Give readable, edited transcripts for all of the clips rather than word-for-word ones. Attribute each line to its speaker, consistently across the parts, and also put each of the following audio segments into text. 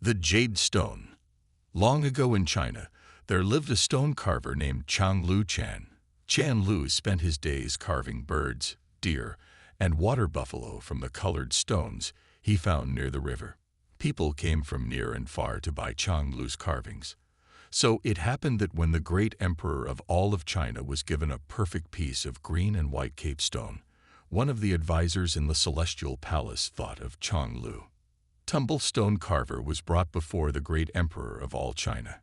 Speaker 1: The Jade Stone. Long ago in China, there lived a stone carver named Chang Lu Chan. Chang Lu spent his days carving birds, deer, and water buffalo from the colored stones he found near the river. People came from near and far to buy Chang Lu's carvings. So it happened that when the great emperor of all of China was given a perfect piece of green and white cape stone, one of the advisors in the celestial palace thought of Chang Lu. Stone carver was brought before the great emperor of all China.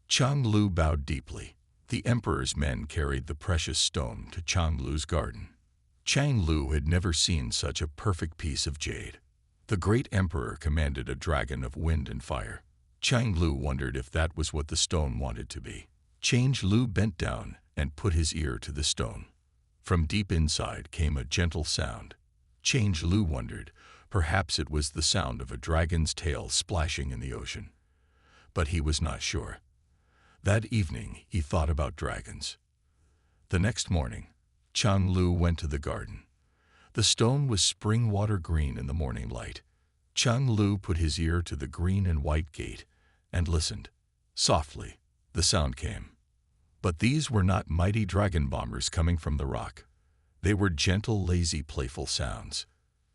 Speaker 1: Chang Lu bowed deeply. The emperor's men carried the precious stone to Chang Lu's garden. Chang Lu had never seen such a perfect piece of jade. The great emperor commanded a dragon of wind and fire. Chang Lu wondered if that was what the stone wanted to be. Chang Lu bent down and put his ear to the stone. From deep inside came a gentle sound. Chang Lu wondered, perhaps it was the sound of a dragon's tail splashing in the ocean. But he was not sure. That evening he thought about dragons. The next morning, Chang Lu went to the garden. The stone was spring water green in the morning light. Chang Lu put his ear to the green and white gate and listened. Softly, the sound came. But these were not mighty dragon bombers coming from the rock. They were gentle, lazy, playful sounds.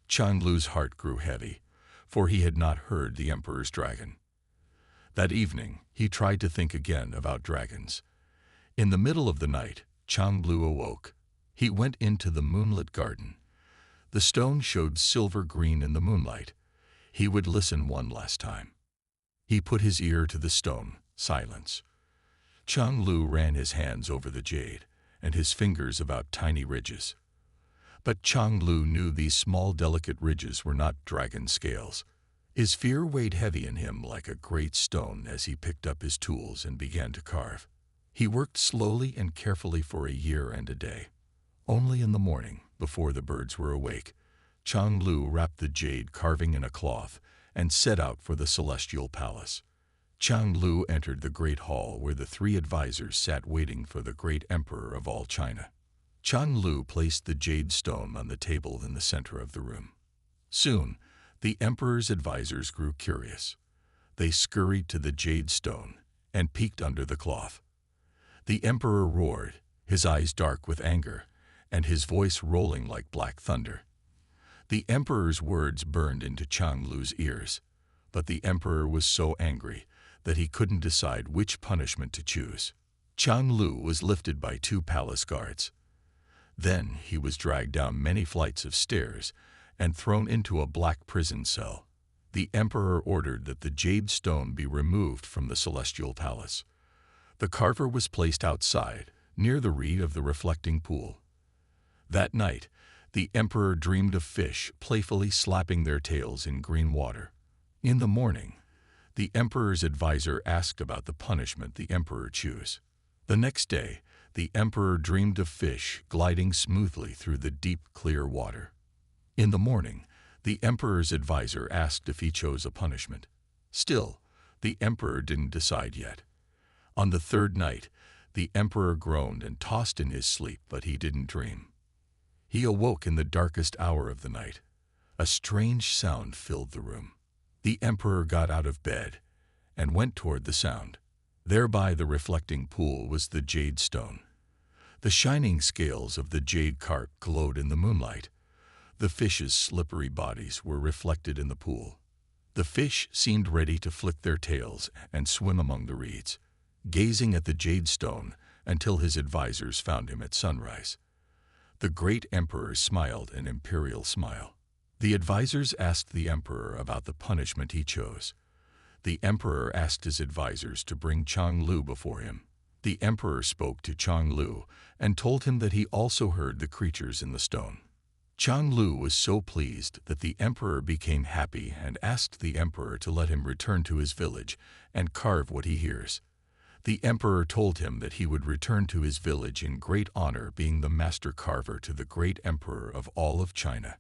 Speaker 1: Chang Lu's heart grew heavy, for he had not heard the emperor's dragon. That evening, he tried to think again about dragons. In the middle of the night, Chang Lu awoke. He went into the moonlit garden. The stone showed silver green in the moonlight. He would listen one last time. He put his ear to the stone. Silence. Chang Lu ran his hands over the jade, and his fingers about tiny ridges. But Chang Lu knew these small, delicate ridges were not dragon scales. His fear weighed heavy in him like a great stone as he picked up his tools and began to carve. He worked slowly and carefully for a year and a day. Only in the morning, before the birds were awake, Chang Lu wrapped the jade carving in a cloth and set out for the celestial palace. Chang Lu entered the great hall where the three advisors sat waiting for the great emperor of all China. Chang Lu placed the jade stone on the table in the center of the room. Soon, the emperor's advisors grew curious. They scurried to the jade stone and peeked under the cloth. The emperor roared, his eyes dark with anger, and his voice rolling like black thunder. The emperor's words burned into Chang Lu's ears, but the emperor was so angry that he couldn't decide which punishment to choose. Chang Lu was lifted by two palace guards. Then he was dragged down many flights of stairs and thrown into a black prison cell. The emperor ordered that the jade stone be removed from the celestial palace. The carver was placed outside, near the reed of the reflecting pool. That night, the emperor dreamed of fish playfully slapping their tails in green water. In the morning, the emperor's advisor asked about the punishment the emperor chose. The next day, the emperor dreamed of fish gliding smoothly through the deep, clear water. In the morning, the emperor's advisor asked if he chose a punishment. Still, the emperor didn't decide yet. On the third night, the emperor groaned and tossed in his sleep, but he didn't dream. He awoke in the darkest hour of the night. A strange sound filled the room. The emperor got out of bed and went toward the sound. There by the reflecting pool was the jade stone. The shining scales of the jade carp glowed in the moonlight. The fish's slippery bodies were reflected in the pool. The fish seemed ready to flick their tails and swim among the reeds, gazing at the jade stone until his advisors found him at sunrise. The great emperor smiled an imperial smile. The advisors asked the emperor about the punishment he chose. The emperor asked his advisors to bring Chang Lu before him. The emperor spoke to Chang Lu and told him that he also heard the creatures in the stone. Chang Lu was so pleased that the emperor became happy and asked the emperor to let him return to his village and carve what he hears. The emperor told him that he would return to his village in great honor, being the master carver to the great emperor of all of China.